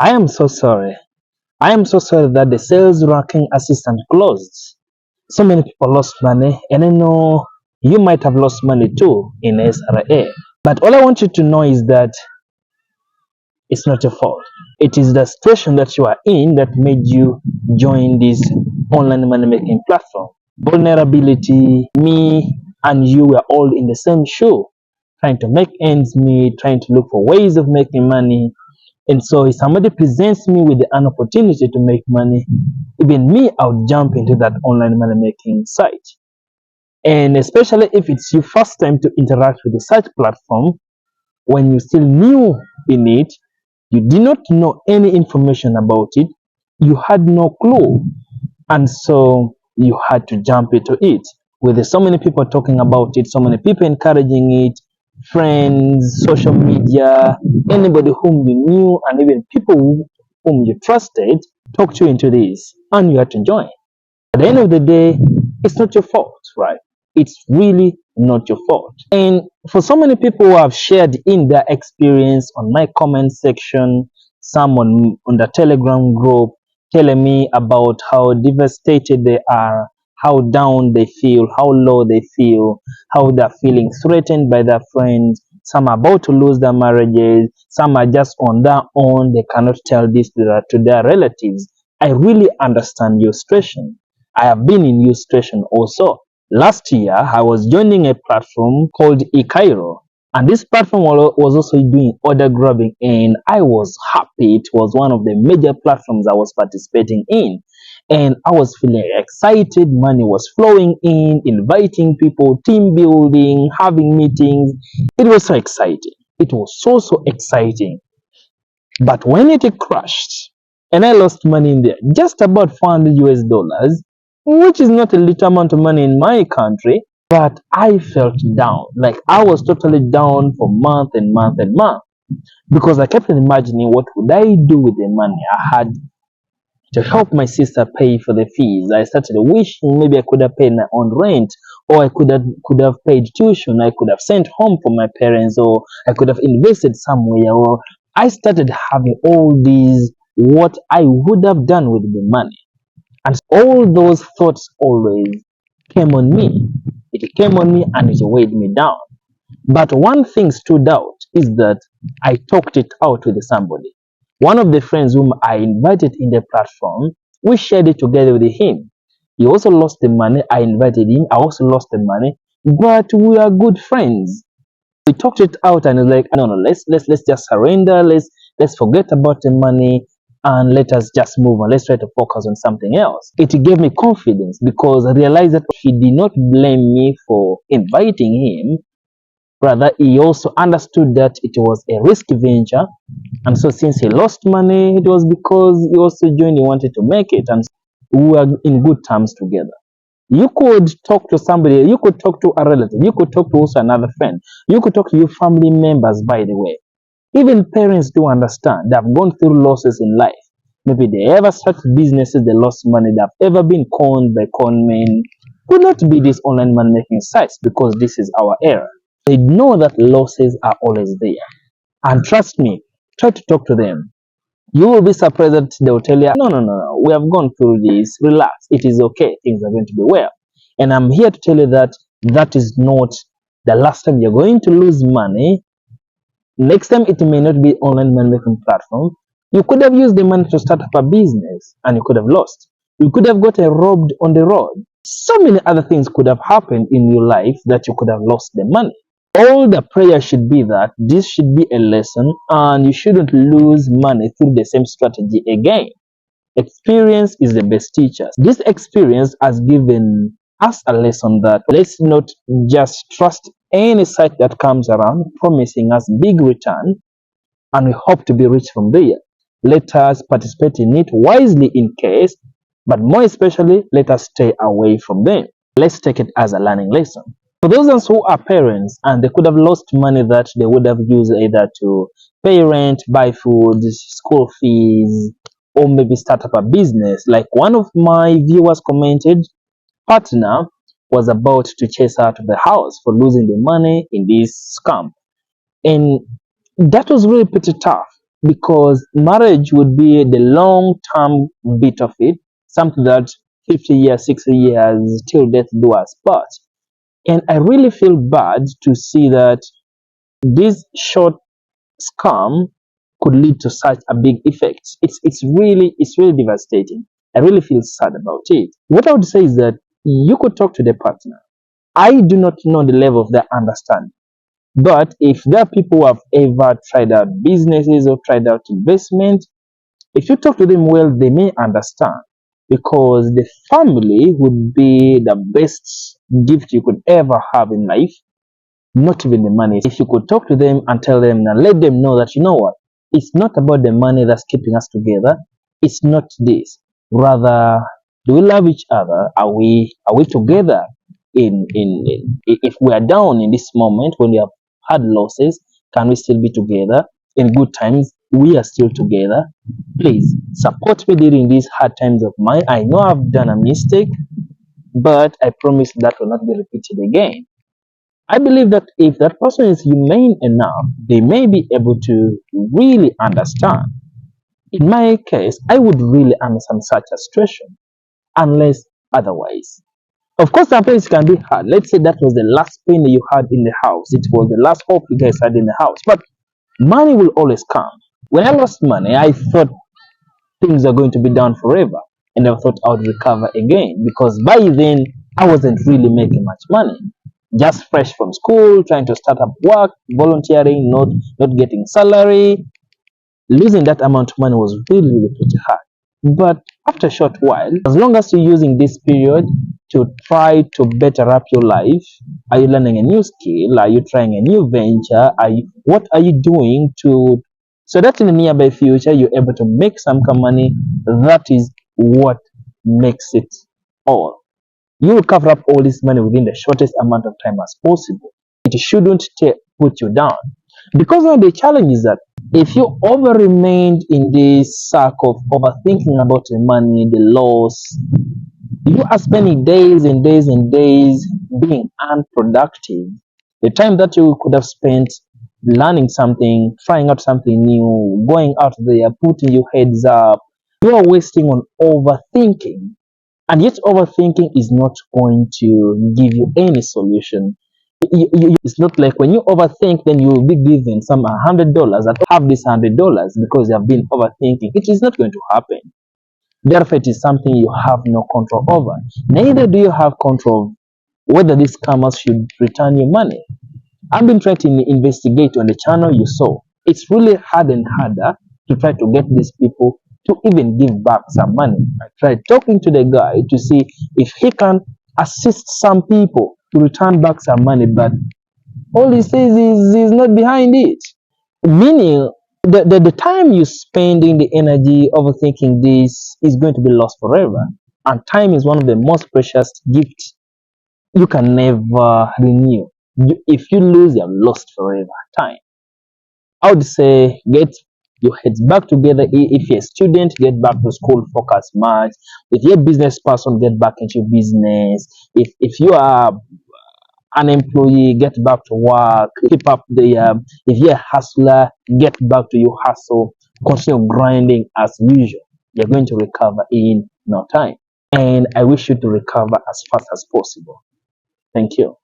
I am so sorry. I am so sorry that the sales ranking assistant closed. So many people lost money, and I know you might have lost money too in SRA. But all I want you to know is that it's not your fault. It is the situation that you are in that made you join this online money making platform. Vulnerability, me and you were all in the same shoe, trying to make ends meet, trying to look for ways of making money. And so if somebody presents me with an opportunity to make money, even me, I'll jump into that online money making site. And especially if it's your first time to interact with the site platform, when you're still new in it, you did not know any information about it, you had no clue. And so you had to jump into it. With so many people talking about it, so many people encouraging it, friends, social media, anybody whom you knew, and even people whom you trusted talked you into this, and you had to join. At the end of the day, it's not your fault, right? It's really not your fault. And for so many people who have shared in their experience on my comment section, some on the Telegram group, telling me about how devastated they are, how down they feel, how low they feel, how they're feeling threatened by their friends. Some are about to lose their marriages. Some are just on their own. They cannot tell this to their relatives. I really understand your situation. I have been in your situation also. Last year, I was joining a platform called eCairo, and this platform was also doing order grabbing, and I was happy. It was one of the major platforms I was participating in, and I was feeling excited. Money was flowing in, inviting people, team building, having meetings. It was so exciting. It was so exciting. But when it crashed, and I lost money in there, just about 400 US dollars, which is not a little amount of money in my country, but I felt down. Like I was totally down for month and month and month because I kept imagining what would I do with the money I had to help my sister pay for the fees. I started wishing maybe I could have paid my own rent, or I could have paid tuition. I could have sent home for my parents, or I could have invested somewhere. Or I started having all these what I would have done with the money. And all those thoughts always came on me. It came on me and it weighed me down. But one thing stood out is that I talked it out with somebody. One of the friends whom I invited in the platform, we shared it together with him. He also lost the money. I invited him. I also lost the money. But we are good friends. We talked it out and it's like, no, let's just surrender. Let's forget about the money and let us just move on. Let's try to focus on something else. It gave me confidence because I realized that he did not blame me for inviting him. Rather, he also understood that it was a risky venture. And so since he lost money, it was because he also joined, he wanted to make it. And we were in good terms together. You could talk to somebody, you could talk to a relative, you could talk to also another friend, you could talk to your family members, by the way. Even parents do understand. They have gone through losses in life. Maybe they ever started businesses, they lost money, they have ever been conned by con men. Could not be these online money making sites because this is our era. They know that losses are always there. And trust me, try to talk to them. You will be surprised that they will tell you, no, we have gone through this, relax, it is okay, things are going to be well. And I'm here to tell you that that is not the last time you're going to lose money. Next time it may not be online money making platform. You could have used the money to start up a business and you could have lost. You could have gotten robbed on the road. So many other things could have happened in your life that you could have lost the money. All the prayer should be that this should be a lesson and you shouldn't lose money through the same strategy again. Experience is the best teacher. This experience has given us a lesson that let's not just trust any site that comes around promising us big return and we hope to be rich from there. Let us participate in it wisely in case, but more especially, let us stay away from them. Let's take it as a learning lesson. For those who are parents and they could have lost money that they would have used either to pay rent, buy food, school fees, or maybe start up a business. Like one of my viewers commented, partner was about to chase out of the house for losing the money in this scam. And that was really pretty tough. because marriage would be the long-term bit of it, something that 50 years, 60 years, till death do us part. And I really feel bad to see that this short scam could lead to such a big effect. It's really devastating. I really feel sad about it. What I would say is that you could talk to the partner. I do not know the level of their understanding. But if there are people who have ever tried out businesses or tried out investment, if you talk to them well, they may understand, because the family would be the best gift you could ever have in life, not even the money. If you could talk to them and tell them and let them know that, you know what, it's not about the money that's keeping us together. It's not this. Rather, do we love each other? Are we together if we are down in this moment when we have had losses? Can we still be together? In good times, we are still together. Please support me during these hard times of mine. I know I've done a mistake, but I promise that will not be repeated again. I believe that if that person is humane enough, they may be able to really understand. In my case, I would really understand such a situation, unless otherwise. Of course, sometimes it can be hard. Let's say that was the last penny you had in the house. It was the last hope you guys had in the house. But money will always come. When I lost money, I thought things are going to be down forever. And I thought I would recover again, because by then I wasn't really making much money. Just fresh from school, trying to start up work, volunteering, not getting salary. Losing that amount of money was really pretty hard. But after a short while, as long as you're using this period to try to better up your life, are you learning a new skill? Are you trying a new venture? What are you doing to so that in the nearby future you're able to make some kind of money? That is what makes it all. You will cover up all this money within the shortest amount of time as possible. It shouldn't put you down. Because now the challenge is that if you over remained in this circle of overthinking about the money, the loss, you are spending days and days and days being unproductive. The time that you could have spent learning something, trying out something new, going out there, putting your heads up, you are wasting on overthinking. And yet, overthinking is not going to give you any solution. It's not like when you overthink, then you will be given some $100 that have this $100 because you have been overthinking. It is not going to happen. Therefore, it is something you have no control over. Neither do you have control whether these scammers should return your money. I've been trying to investigate on the channel you saw. It's really hard and harder to try to get these people to even give back some money. I tried talking to the guy to see if he can assist some people to return back some money, but all he says is he's not behind it. Meaning, the time you spending the energy overthinking this is going to be lost forever. And time is one of the most precious gifts you can never renew. If you lose, you have lost forever. Time. I would say get your heads back together. If you're a student, get back to school, focus much. If you're a business person, get back into business. If you are an employee, get back to work. Keep up the if you're a hustler, get back to your hustle. Continue grinding as usual. You're going to recover in no time. And I wish you to recover as fast as possible. Thank you.